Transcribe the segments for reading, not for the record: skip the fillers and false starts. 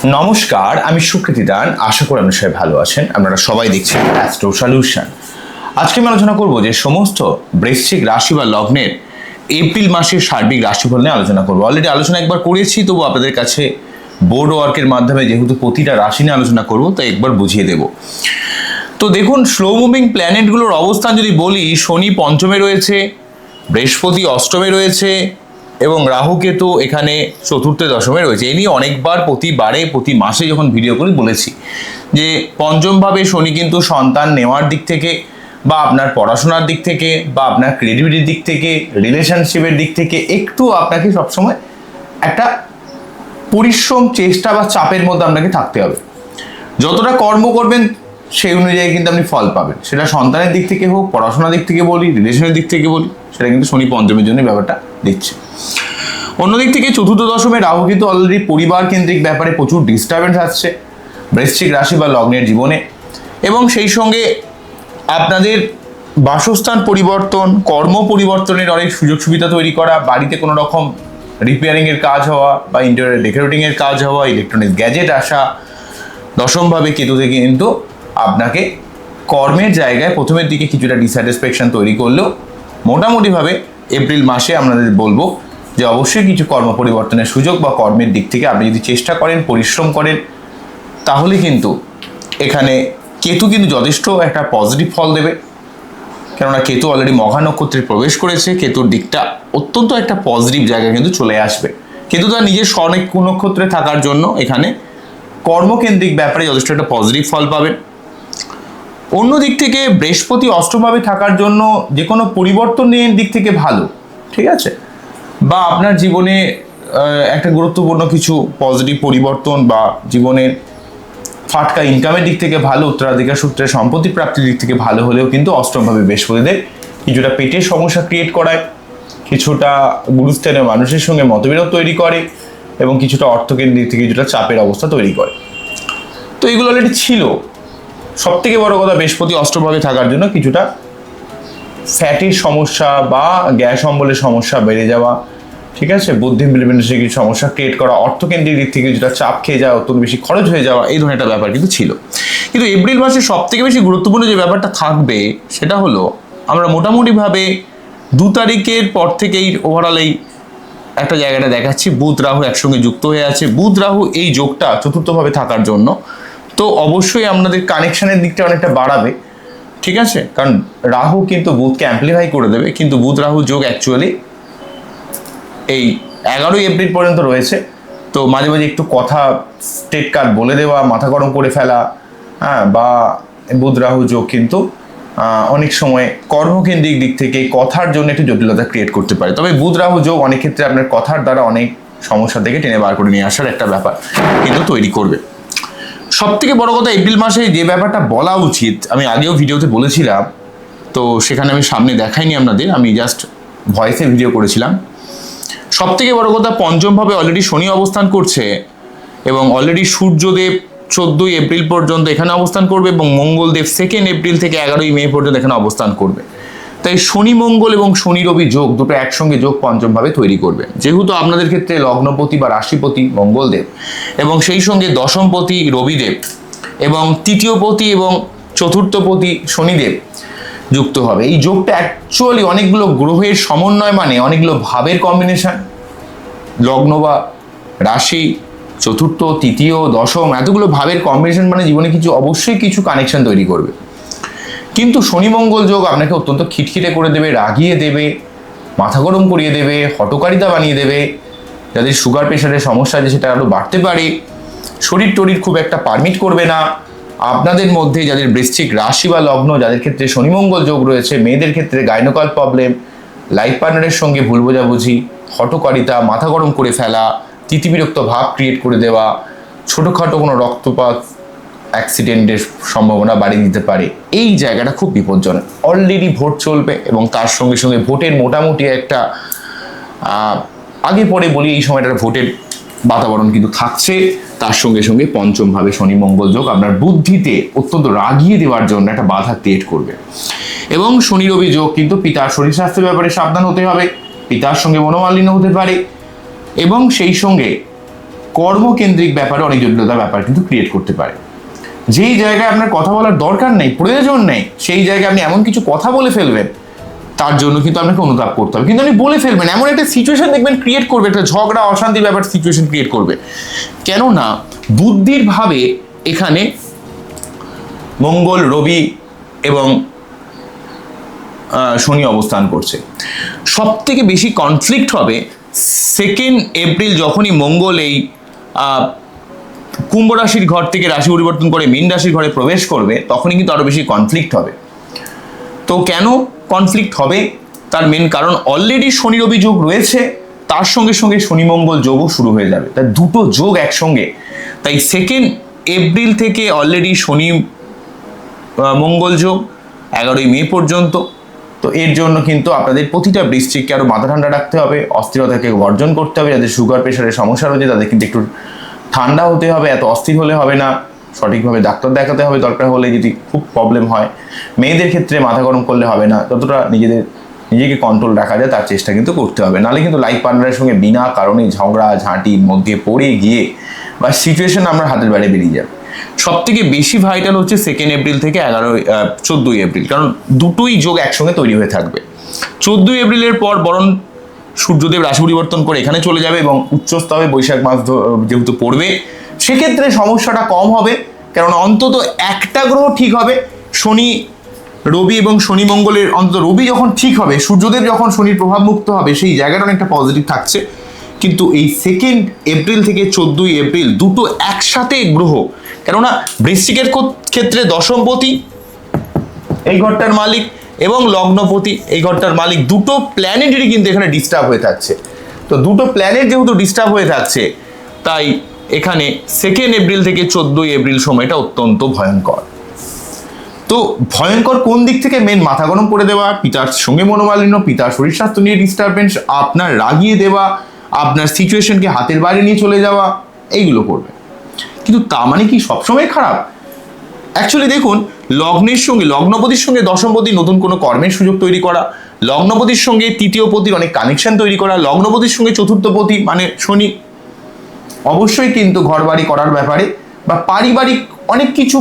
নমস্কার, আমি সুকৃতি দান। আশা করি আপনারা সবাই ভালো আছেন। আপনারা সবাই দেখছেন অ্যাস্ট্রো সলিউশন। আজকে আমি আলোচনা করব যে সমস্ত বৃশ্চিক রাশি বা লগ্নের এপ্রিল মাসের সার্বিক রাশিফল নিয়ে আলোচনা করব। অলরেডি আলোচনা একবার করেছি, তবু আপনাদের কাছে বোর্ড ওয়ার্কের মাধ্যমে যেহেতু প্রতিটা রাশি নিয়ে আলোচনা করব, তাই একবার বুঝিয়ে দেব। তো দেখুন, স্লো মুভিং প্ল্যানেটগুলোর অবস্থান যদি বলি, শনি পঞ্চমে রয়েছে, বৃহস্পতি অষ্টমে রয়েছে এবং রাহু কেতু এখানে চতুর্থ দশমে রয়েছে। এই নিয়ে অনেকবার প্রতি মাসে যখন ভিডিও করি বলেছি যে পঞ্চমভাবে শনি কিন্তু সন্তান নেওয়ার দিক থেকে বা আপনার পড়াশোনার দিক থেকে বা আপনার ক্রিয়েটিভিটির দিক থেকে, রিলেশনশিপের দিক থেকে একটু আপনাকে সবসময় একটা পরিশ্রম, চেষ্টা বা চাপের মধ্যে আপনাকে থাকতে হবে। যতটা কর্ম করবেন সেই অনুযায়ী কিন্তু আপনি ফল পাবেন। সেটা সন্তানের দিক থেকে হোক, পড়াশোনার দিক থেকে বলি, রিলেশনের দিক থেকে বলি, সেটা কিন্তু শনি পঞ্চমের জন্য ব্যাপারটা দিচ্ছে। অন্যদিক থেকে চতুর্থ দশমে রাহু কিন্তু অলরেডি পরিবার কেন্দ্রিক ব্যাপারে প্রচুর ডিস্টারবেন্স আসছে বৃশ্চিক রাশি বা লগ্নের জীবনে, এবং সেই সঙ্গে আপনাদের বাসস্থান পরিবর্তন, কর্ম পরিবর্তনের অনেক সুযোগ সুবিধা তৈরি করা, বাড়িতে কোনো রকম রিপেয়ারিংয়ের কাজ হওয়া বা ইন্টেরিয়র ডেকোরেটিংয়ের কাজ হওয়া, ইলেকট্রনিক্স গ্যাজেট আসা। দশমভাবে কেতু থেকে কিন্তু আপনাকে কর্মের জায়গায় প্রথমের দিকে কিছুটা ডিস্যাটিসফ্যাকশন তৈরি করলেও মোটামুটিভাবে এপ্রিল মাসে আপনাদের বলবো যে অবশ্যই কিছু কর্ম পরিবর্তনের সুযোগ বা কর্মের দিক থেকে আপনি যদি চেষ্টা করেন, পরিশ্রম করেন, তাহলে কিন্তু এখানে কেতু কিন্তু যথেষ্ট একটা পজিটিভ ফল দেবে। কেননা কেতু অলরেডি মঘা নক্ষত্রে প্রবেশ করেছে, কেতুর দিকটা অত্যন্ত একটা পজিটিভ জায়গায় কিন্তু চলে আসবে। কিন্তু তার নিজের স্বনেক নক্ষত্রে থাকার জন্য এখানে কর্মকেন্দ্রিক ব্যাপারে যথেষ্ট একটা পজিটিভ ফল পাবেন। অন্য দিক থেকে বৃহস্পতি অষ্টমভাবে থাকার জন্য যে কোনো পরিবর্তনের দিক থেকে ভালো, ঠিক আছে, বা আপনার জীবনে একটা গুরুত্বপূর্ণ কিছু পজিটিভ পরিবর্তন বা জীবনের ফাটকা ইনকামের দিক থেকে ভালো, উত্তরাধিকার সূত্রে সম্পত্তি প্রাপ্তির দিক থেকে ভালো হলেও কিন্তু অষ্টমভাবে বৃহস্পতিদের কিছুটা পেটের সমস্যা ক্রিয়েট করায়, কিছুটা গুরুস্থানীয় মানুষের সঙ্গে মতবিরোধ তৈরি করে এবং কিছুটা অর্থকেন্দ্রিক দিক থেকে কিছুটা চাপের অবস্থা তৈরি করে। তো এগুলো অলরেডি ছিল। সব থেকে বড় কথা, বৃহস্পতি অষ্টমভাবে থাকার জন্য কিছুটা ফ্যাটির সমস্যা বা গ্যাস অম্বলের সমস্যা বেড়ে যাওয়া, ঠিক আছে, বুদ্ধি ইমপ্লিমেন্টেশনে কিছু সমস্যা ক্রিয়েট করা, অর্থকেন্দ্রিক দিক থেকে কিছুটা চাপ খেয়ে যাওয়া, অত্যন্ত বেশি খরচ হয়ে যাওয়া, এই ধরনের একটা ব্যাপার কিন্তু ছিল। কিন্তু এপ্রিল মাসে সব থেকে বেশি গুরুত্বপূর্ণ যে ব্যাপারটা থাকবে সেটা হলো, আমরা মোটামুটিভাবে 2 তারিখের পর থেকেই ওভারঅল এই একটা জায়গাটা দেখাচ্ছি, বুধ রাহু একসঙ্গে যুক্ত হয়ে আছে। বুধ রাহু এই যোগটা চতুর্থভাবে থাকার জন্য তো অবশ্যই আপনাদের কানেকশনের দিকটা অনেকটা বাড়াবে, ঠিক আছে, কারণ রাহু কিন্তু বুধকে অ্যাম্পলিফাই করে দেবে। কিন্তু বুধ রাহু যোগ অ্যাকচুয়ালি এই 11ই এপ্রিল পর্যন্ত রয়েছে। তো মাঝে মাঝে একটু কথা স্টেট কার্ড বলে দেওয়া, মাথা গরম করে ফেলা, হ্যাঁ, বা বুধ রাহু যোগ কিন্তু অনেক সময় কর্মকেন্দ্রিক দিক থেকে কথার জন্য একটু জটিলতা ক্রিয়েট করতে পারে। তবে বুধ রাহু যোগ অনেক ক্ষেত্রে আপনার কথার দ্বারা অনেক সমস্যা থেকে টেনে বার করে নিয়ে আসার একটা ব্যাপার কিন্তু তৈরি করবে। সব থেকে বড় কথা, এপ্রিল মাসে যে ব্যাপারটা বলা উচিত, আমি আগেও ভিডিওতে বলেছিলাম, তো সেখানে আমি সামনে দেখাইনি আপনাদের, আমি জাস্ট ভয়েসে ভিডিও করেছিলাম। সব থেকে বড় কথা, পঞ্চমভাবে অলরেডি শনি অবস্থান করছে এবং অলরেডি সূর্যদেব 14ই এপ্রিল পর্যন্ত এখানে অবস্থান করবে এবং মঙ্গলদেব 2 এপ্রিল থেকে 11ই মে পর্যন্ত এখানে অবস্থান করবে। তাই শনি মঙ্গল এবং শনি রবি যোগ দুটো একসঙ্গে যোগ পঞ্চমভাবে তৈরি করবে। যেহেতু আপনাদের ক্ষেত্রে লগ্নপতি বা রাশিপতি মঙ্গলদেব এবং সেই সঙ্গে দশমপতি রবিদেব এবং তৃতীয়পতি এবং চতুর্থপতি শনিদেব যুক্ত হবে, এই যোগটা অ্যাকচুয়ালি অনেকগুলো গ্রহের সমন্বয়, মানে অনেকগুলো ভাবের কম্বিনেশন। লগ্ন বা রাশি, চতুর্থ, তৃতীয়, দশম, এতগুলো ভাবের কম্বিনেশন মানে জীবনে কিছু অবশ্যই কিছু কানেকশন তৈরি করবে। কিন্তু শনি মঙ্গল যোগ আপনাকে অত্যন্ত খিটখিটে করে দেবে, রাগিয়ে দেবে, মাথা গরম করিয়ে দেবে, হটকারিতা বানিয়ে দেবে। যাদের সুগার প্রেশারের সমস্যা আছে সেটা আরও বাড়তে পারে। শরীর টরির খুব একটা পারমিট করবে না। আপনাদের মধ্যে যাদের বৃশ্চিক রাশি বা লগ্ন, যাদের ক্ষেত্রে শনি মঙ্গল যোগ রয়েছে, মেয়েদের ক্ষেত্রে গাইনোকল প্রবলেম, লাইফ পার্টনারের সঙ্গে ভুল বোঝাবুঝি, হটকারিতা, মাথা গরম করে ফেলা, তিতিবিরক্ত ভাব ক্রিয়েট করে দেওয়া, ছোটোখাটো কোনো রক্তপাত, অ্যাক্সিডেন্টের সম্ভাবনা বাড়িয়ে দিতে পারে। এই জায়গাটা খুব বিপজ্জনক। অলরেডি ভোট চলবে এবং তার সঙ্গে সঙ্গে ভোটের মোটামুটি একটা আগে পরে বলি, এই সময়টা ভোটের বাতাবরণ কিন্তু থাকছে। তার সঙ্গে সঙ্গে পঞ্চমভাবে শনি মঙ্গল যোগ আপনার বুদ্ধিতে অত্যন্ত রাগিয়ে দেওয়ার জন্য একটা বাধা ক্রিয়েট করবে। এবং শনি রবি যোগ কিন্তু পিতার শরীর স্বাস্থ্যের ব্যাপারে সাবধান হতে হবে, পিতার সঙ্গে মনোমালিন্য হতে পারে। এবং সেই সঙ্গে কর্মকেন্দ্রিক ব্যাপারে অনেক জটিলতার ব্যাপার কিন্তু ক্রিয়েট করতে পারে। যেই জায়গায় আপনার কথা বলার দরকার নেই, প্রয়োজন নেই, সেই জায়গায় আপনি এমন কিছু কথা বলে ফেলবেন, তার জন্য কিন্তু আপনাকে অনুতাপ করতে হবে। কিন্তু আপনি বলে ফেলবেন, এমন একটা সিচুয়েশন দেখবেন ক্রিয়েট করবে, একটা ঝগড়া অশান্তির ব্যাপার সিচুয়েশন ক্রিয়েট করবে। কেননা বুদ্ধির ভাবে এখানে মঙ্গল, রবি এবং শনি অবস্থান করছে। সব থেকে বেশি কনফ্লিক্ট হবে 2 এপ্রিল যখনই মঙ্গল এই কুম্ভ রাশির ঘর থেকে রাশি পরিবর্তন করে মীন রাশির ঘরে প্রবেশ করবে, তখনই কিন্তু আরো বেশি কনফ্লিক্ট হবে। তো কেন কনফ্লিক্ট হবে? তার মেন কারণ অলরেডি শনি রবি যোগ রয়েছে, তার সঙ্গে সঙ্গে শনি মঙ্গল যোগও শুরু হয়ে যাবে। তাই দুটো যোগ একসঙ্গে, তাই 2 এপ্রিল থেকে অলরেডি শনি মঙ্গল যোগ 11ই মে পর্যন্ত। তো এর জন্য কিন্তু আপনাদের প্রতিটা বৃশ্চিককে আরো মাথা ঠান্ডা রাখতে হবে, অস্থিরতাকে বর্জন করতে হবে। যাদের সুগার প্রেশারের সমস্যা রয়েছে তাদের কিন্তু একটু ঠান্ডা হতে হবে, এত অস্থির হলে হবে না, সঠিকভাবে ডাক্তার দেখাতে হবে দরকার হলে, যদি খুব প্রবলেম হয়। মেয়েদের ক্ষেত্রে মাথা গরম করলে হবে না, যতটা নিজেকে কন্ট্রোল রাখা যায় তার চেষ্টা কিন্তু করতে হবে। নাহলে কিন্তু লাইফ পার্টনারের সঙ্গে বিনা কারণে ঝগড়া ঝাঁটির মধ্যে পড়ে গিয়ে বা সিচুয়েশন আমরা হাতের বাইরে বেরিয়ে যাবে। সব থেকে বেশি ভাইটাল হচ্ছে 2 এপ্রিল থেকে 14ই এপ্রিল, কারণ দুটোই যোগ একসঙ্গে তৈরি হয়ে থাকবে। 14ই এপ্রিলের পর বরং সূর্যদেব রাশি পরিবর্তন করে এখানে চলে যাবে এবং উচ্চস্থ হবে, বৈশাখ মাস যেহেতু পড়বে, সেক্ষেত্রে সমস্যাটা কম হবে। কারণ অন্তত একটা গ্রহ ঠিক হবে, শনি রবি এবং শনি মঙ্গলের, অন্তত রবি যখন ঠিক হবে, সূর্যদেব যখন শনির প্রভাব মুক্ত হবে, সেই জায়গাটা অনেকটা পজিটিভ থাকছে। কিন্তু এই 2 এপ্রিল থেকে 14ই এপ্রিল দুটো একসাথে গ্রহ, কেননা বৃশ্চিকের ক্ষেত্রে দশমপতি এই ঘরটার মালিক এবং লগ্নপতি এই ঘরটার মালিক, দুটো প্ল্যানেটেরই কিন্তু এখানে ডিস্টার্ব হয়ে থাকছে। তো দুটো প্ল্যানেট যেহেতু ডিস্টার্ব হয়ে থাকছে, তাই এখানে 2 এপ্রিল থেকে 14ই এপ্রিল সময়টা অত্যন্ত ভয়ঙ্কর। তো ভয়ঙ্কর কোন দিক থেকে? মেন মাথা গরম করে দেওয়া, পিতার সঙ্গে মনোমালিন্য, পিতার শরীর স্বাস্থ্য নিয়ে ডিস্টারবেন্স, আপনার রাগিয়ে দেওয়া, আপনার সিচুয়েশনকে হাতের বাইরে নিয়ে চলে যাওয়া, এইগুলো করবে। কিন্তু তা মানে কি সবসময় খারাপ? অ্যাকচুয়ালি দেখুন, লগ্নের সঙ্গে লগ্নপতির সঙ্গে দশমপতি নতুন কোনো কর্মের সুযোগ তৈরি করা, লগ্নপতির সঙ্গে তৃতীয় পতির অনেক কানেকশন তৈরি করা, লগ্নপতির সঙ্গে চতুর্থপতি মানে শনি অবশ্যই কিন্তু ঘর বাড়ি করার ব্যাপারে বা পারিবারিক অনেক কিছু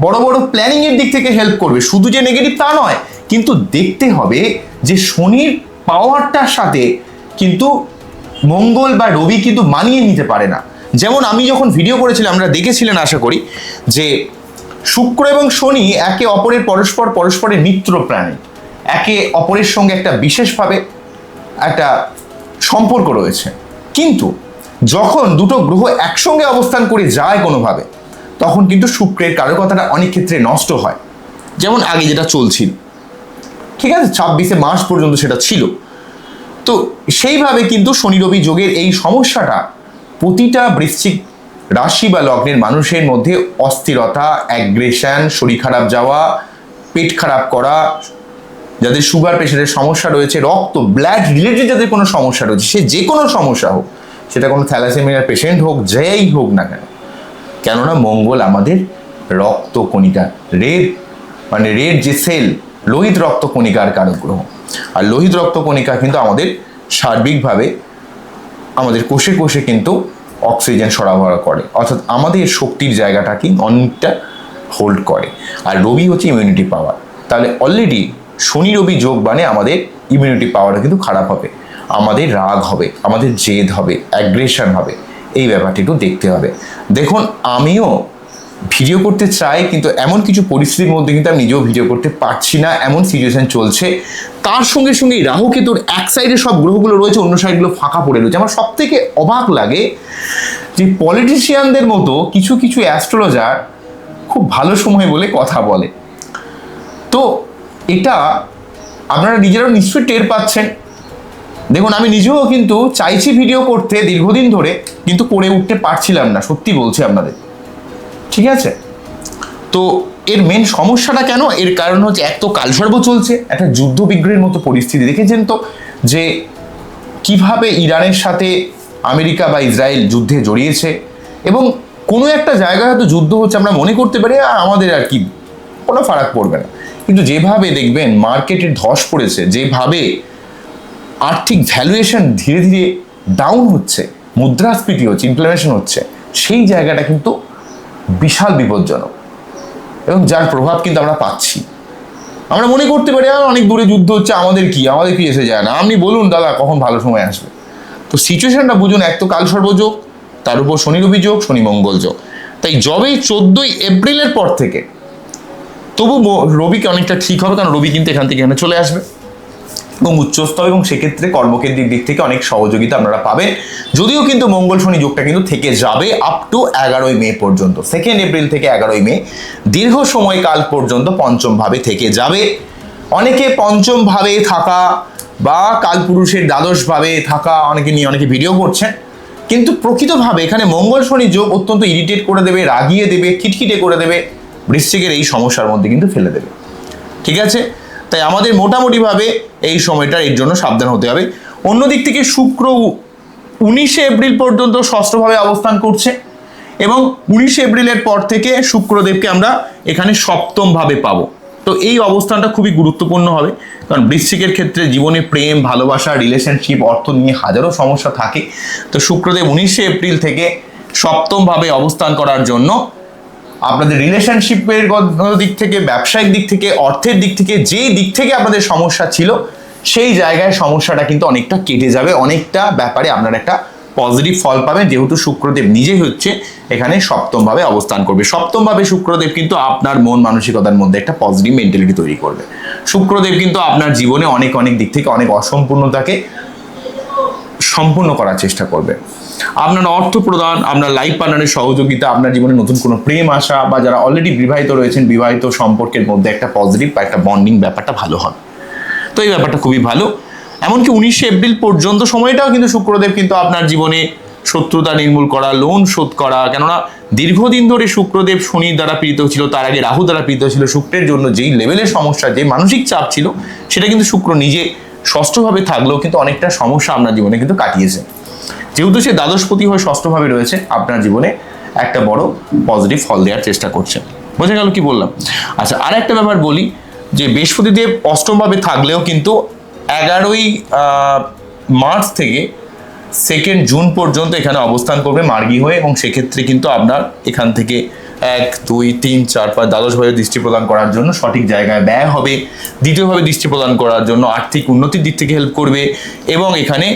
বড় বড় প্ল্যানিং এর দিক থেকে হেল্প করবে। শুধু যে নেগেটিভ তা নয়, কিন্তু দেখতে হবে যে শনির পাওয়ারটার সাথে কিন্তু মঙ্গল বা রবি কিন্তু মানিয়ে নিতে পারে না। যেমন আমি যখন ভিডিও করেছিলাম, আমরা দেখেছিলেন আশা করি, যে শুক্র এবং শনি একে অপরের পরস্পরের মিত্র প্রাণী, একে অপরের সঙ্গে একটা বিশেষভাবে একটা সম্পর্ক রয়েছে। কিন্তু যখন দুটো গ্রহ একসঙ্গে অবস্থান করে যায় কোনোভাবে, তখন কিন্তু শুক্রের কারকতাটা অনেক ক্ষেত্রে নষ্ট হয়। যেমন আগে যেটা চলছিল, ঠিক আছে, 26শে মার্চ পর্যন্ত সেটা ছিল। তো সেইভাবে কিন্তু শনি রবি যোগের এই সমস্যাটা প্রতিটা বৃশ্চিক রাশি বা লগ্নের মানুষের মধ্যে অস্থিরতা, অ্যাগ্রেশন, শরীর খারাপ যাওয়া, পেট খারাপ করা, যাদের সুগার প্রেশারের সমস্যা রয়েছে, রক্ত ব্লাড রিলেটেড যাদের কোনো সমস্যা রয়েছে, সে যে কোনো সমস্যা হোক, সেটা কোনো থ্যালাসেমিয়ার পেশেন্ট হোক, যেই হোক না কেন, কেননা মঙ্গল আমাদের রক্তকণিকা, রেড যে সেল, লোহিত রক্তকণিকার কারক গ্রহ। আর লোহিত রক্তকণিকা কিন্তু আমাদের সার্বিকভাবে আমাদের কোষে কোষে কিন্তু অক্সিজেন সরবরাহ করে, অর্থাৎ আমাদের শক্তির জায়গাটাকে অনেকটা হোল্ড করে। আর রবি হচ্ছে ইমিউনিটি পাওয়ার। তাহলে অলরেডি শনি রবি যোগ মানে আমাদের ইমিউনিটি পাওয়ারটা কিন্তু খারাপ হবে, আমাদের রাগ হবে, আমাদের জেদ হবে, অ্যাগ্রেশন হবে। এই ব্যাপারটি একটু দেখতে হবে। দেখুন, আমিও ভিডিও করতে চাই, কিন্তু এমন কিছু পরিস্থিতির মধ্যে কিন্তু আমি নিজেও ভিডিও করতে পারছি না, এমন সিচুয়েশন চলছে। তার সঙ্গে সঙ্গে রাহু কেতুর এক সাইডে সব গ্রহগুলো রয়েছে, অন্য সাইডগুলো ফাঁকা পড়ে রয়েছে। আমার সব থেকে অবাক লাগে যে পলিটিশিয়ানদের মতো কিছু কিছু অ্যাস্ট্রোলজার খুব ভালো সময় বলে কথা বলে। তো এটা আপনারা নিজেরাও নিশ্চয়ই টের পাচ্ছেন। দেখুন, আমি নিজেও কিন্তু চাইছি ভিডিও করতে দীর্ঘদিন ধরে, কিন্তু করে উঠতে পারছিলাম না, সত্যি বলছি আপনাদের, ঠিক আছে? তো এর মেন সমস্যাটা কেন? এর কারণ হচ্ছে এক তো কালসর্প চলছে, একটা যুদ্ধ বিগ্রহের মতো পরিস্থিতি। দেখেছেন তো যে কিভাবে ইরানের সাথে আমেরিকা বা ইসরায়েল যুদ্ধে জড়িয়েছে, এবং কোনো একটা জায়গায় হয়তো যুদ্ধ হচ্ছে, আমরা মনে করতে পারি আমাদের আর কি কোনো ফারাক পড়বে না, কিন্তু যেভাবে দেখবেন মার্কেটের ধস পড়েছে, যেভাবে আর্থিক ভ্যালুয়েশন ধীরে ধীরে ডাউন হচ্ছে, মুদ্রাস্ফীতি হচ্ছে, ইনফ্লেমেশন হচ্ছে, সেই জায়গাটা কিন্তু বিশাল বিপজ্জনক এবং যার প্রভাব কিন্তু আমরা পাচ্ছি। আমরা মনে করতে পারি অনেক দূরে যুদ্ধ হচ্ছে, আমাদের কি এসে যায় না। আপনি বলুন দাদা কখন ভালো সময় আসবে। তো সিচুয়েশনটা বুঝুন, এক তো কাল সর্বযোগ, তার উপর শনি রবি যোগ, শনি মঙ্গল যোগ। তাই যবেই 14ই এপ্রিলের পর থেকে তবু রবিকে অনেকটা ঠিক হবে, কারণ রবি কিন্তু এখান থেকে এখানে চলে আসবে এবং উচ্চস্থ হবে, এবং সেক্ষেত্রে কর্মকেন্দ্রিক দিক থেকে অনেক সহযোগিতা আপনারা পাবেন। যদিও কিন্তু মঙ্গল শনি যোগটা কিন্তু থেকে যাবে আপ টু 11ই মে পর্যন্ত। 2 এপ্রিল থেকে 11ই মে দীর্ঘ সময়কাল পর্যন্ত পঞ্চম ভাবে থেকে যাবে। অনেকে পঞ্চম ভাবে থাকা বা কালপুরুষের দ্বাদশ ভাবে থাকা অনেকে নিয়ে অনেকে ভিডিও করছেন, কিন্তু প্রকৃতভাবে এখানে মঙ্গল শনি যোগ অত্যন্ত ইরিটেট করে দেবে, রাগিয়ে দেবে, খিটখিটে করে দেবে, বৃশ্চিকের এই সমস্যার মধ্যে কিন্তু ফেলে দেবে। ঠিক আছে, তাই আমাদের মোটামুটিভাবে এই সময়টা এর জন্য সাবধান হতে হবে। অন্যদিক থেকে শুক্র 19 এপ্রিল পর্যন্ত ষষ্ঠভাবে অবস্থান করছে এবং 19 এপ্রিলের পর থেকে শুক্রদেবকে আমরা এখানে সপ্তম ভাবে পাবো। তো এই অবস্থানটা খুবই গুরুত্বপূর্ণ হবে, কারণ বৃশ্চিকের ক্ষেত্রে জীবনে প্রেম, ভালোবাসা, রিলেশনশিপ, অর্থ নিয়ে হাজারো সমস্যা থাকে। তো শুক্রদেব 19 এপ্রিল থেকে সপ্তম ভাবে অবস্থান করার জন্য আপনাদের রিলেশনশিপের দিক থেকে, ব্যবসায়িক দিক থেকে, অর্থের দিক থেকে, যেই দিক থেকে আপনাদের সমস্যা ছিল সেই জায়গায় সমস্যাটা কিন্তু অনেকটা কেটে যাবে। অনেকটা ব্যাপারে আপনার একটা পজিটিভ ফল পাবেন, যেহেতু শুক্রদেব নিজেই হচ্ছে এখানে সপ্তম ভাবে অবস্থান করবে। সপ্তম ভাবে শুক্রদেব কিন্তু আপনার মন মানসিকতার মধ্যে একটা পজিটিভ মেন্টালিটি তৈরি করবে। শুক্রদেব কিন্তু আপনার জীবনে অনেক দিক থেকে অনেক অসম্পূর্ণতাকে সম্পূর্ণ করার চেষ্টা করবে। আপনার অর্থ প্রদান, আপনার লাইফ পার্টনারের সহযোগিতা, আপনার জীবনে নতুন কোনো প্রেম আসা, বা যারা অলরেডি বিবাহিত রয়েছেন বিবাহিত সম্পর্কের মধ্যে একটা পজিটিভ বা একটা বন্ডিং ব্যাপারটা ভালো হবে। তো এই ব্যাপারটা খুবই ভালো। এমনকি 19 এপ্রিল পর্যন্ত সময়টাও কিন্তু শুক্রদেব কিন্তু আপনার জীবনে শত্রুতা নির্মূল করা, লোন শোধ করা, কেননা দীর্ঘদিন ধরে শুক্রদেব শনির দ্বারা পীড়িত ছিল, তার আগে রাহু দ্বারা পীড়িত ছিল। শুক্রের জন্য যেই লেভেলের সমস্যা, যে মানসিক চাপ ছিল, সেটা কিন্তু শুক্র নিজে ষষ্ঠভাবে থাকলেও কিন্তু অনেকটা সমস্যা আপনার জীবনে কিন্তু কাটিয়েছে। যেহেতু সে দ্বাদশপতি হয়ে ষষ্ঠভাবে রয়েছে, আপনার জীবনে একটা বড় পজিটিভ ফল দেওয়ার চেষ্টা করছে। বোঝা গেল কি বললাম? আচ্ছা, আর একটা ব্যাপার বলি, যে বৃহস্পতিদেব অষ্টমভাবে থাকলেও কিন্তু 11ই মার্চ থেকে 2 জুন পর্যন্ত এখানে অবস্থান করবে মার্গী হয়ে, এবং সেক্ষেত্রে কিন্তু আপনার এখান থেকে 1, 2, 3, 4, 5 দ্বাদশভাবে দৃষ্টি প্রদান করার জন্য সঠিক জায়গায় ব্যয় হবে। দ্বিতীয়ভাবে দৃষ্টি প্রদান করার জন্য আর্থিক উন্নতির দিক থেকে হেল্প করবে, এবং এখানে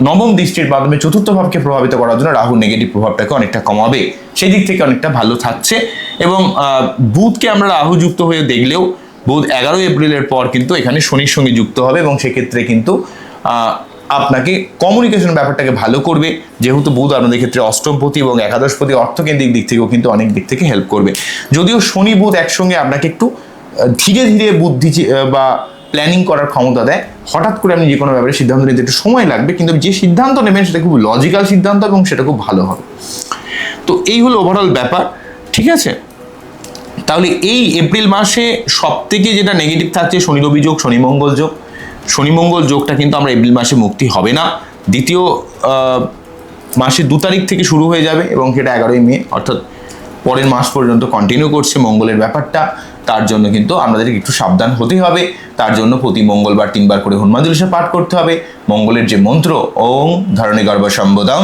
নবম দৃষ্টির মাধ্যমে চতুর্থ ভাবকে প্রভাবিত করার জন্য রাহুর নেগেটিভ প্রভাবটাকে অনেকটা কমাবে। সেই দিক থেকে অনেকটা ভালো থাকছে। এবং বুধকে আমরা রাহু যুক্ত হয়ে দেখলেও বুধ 11 এপ্রিলের পর কিন্তু এখানে শনির সঙ্গে যুক্ত হবে, এবং সেক্ষেত্রে কিন্তু আপনাকে কমিউনিকেশন ব্যাপারটাকে ভালো করবে, যেহেতু বুধ আপনাদের ক্ষেত্রে অষ্টমপতি এবং একাদশপতি, অর্থকেন্দ্রিক দিক থেকেও কিন্তু অনেক দিক থেকে হেল্প করবে। যদিও শনি বুধ একসঙ্গে আপনাকে একটু ধীরে ধীরে বুদ্ধি বা প্ল্যানিং করার ক্ষমতা দেয়। হঠাৎ করে আপনি যে কোনো ব্যাপারে সিদ্ধান্ত নিতে একটু সময় লাগবে, কিন্তু যে সিদ্ধান্ত নেবেন সেটা খুব লজিক্যাল সিদ্ধান্ত এবং সেটা খুব ভালো হবে। তো এই হলো ওভারঅল ব্যাপার। ঠিক আছে, তাহলে এই এপ্রিল মাসে সব থেকে যেটা নেগেটিভ থাকছে শনি রবি যোগ, শনি মঙ্গল যোগ। শনি মঙ্গল যোগটা কিন্তু আমরা এপ্রিল মাসে মুক্তি হবে না, দ্বিতীয় মাসের 2 তারিখ থেকে শুরু হয়ে যাবে এবং সেটা 11ই মে, অর্থাৎ পরের মাস পর্যন্ত কন্টিনিউ করছে মঙ্গলের ব্যাপারটা। তার জন্য কিন্তু আমাদের একটু সাবধান হতে হবে। তার জন্য প্রতি মঙ্গলবার 3 বার করে হনুমান চল্লিশা পাঠ করতে হবে। মঙ্গলের যে মন্ত্র ওং ধরণীগর্ভ সম্বোধং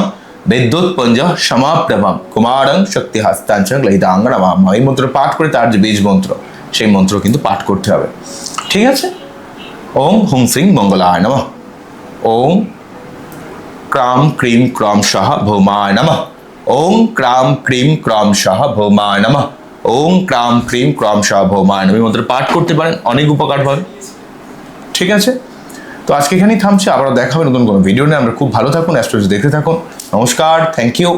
বিদ্যুৎ পঞ্জ সমাপ্রভম কুমারং শক্তি হস্তাঞ্চ গ্রহিতাঙ্গ নমাম, এই মন্ত্র পাঠ করে তার যে বীজ মন্ত্র, সেই মন্ত্র কিন্তু পাঠ করতে হবে। ঠিক আছে, ওং হুং শ্রীং মঙ্গলায় নমঃ, ওং ক্রাম ক্রিম ক্রম সহ ভৌমায় নমঃ, ওং ক্রাম ক্রিম ক্রম সহ ভৌমায় নমঃ, ওং ক্রাম ক্রিম ক্রম সহ ভৌমায় নমঃ। এই মন্ত্র পাঠ করতে পারেন, অনেক উপকার হবে। ঠিক আছে, তো আজকে এখানেই থামছে। আবার দেখা হবে নতুন কোনো ভিডিও নিয়ে। আমরা খুব ভালো থাকুন, অ্যাস্ট্রোলজি দেখতে থাকুন। নমস্কার, থ্যাংক ইউ।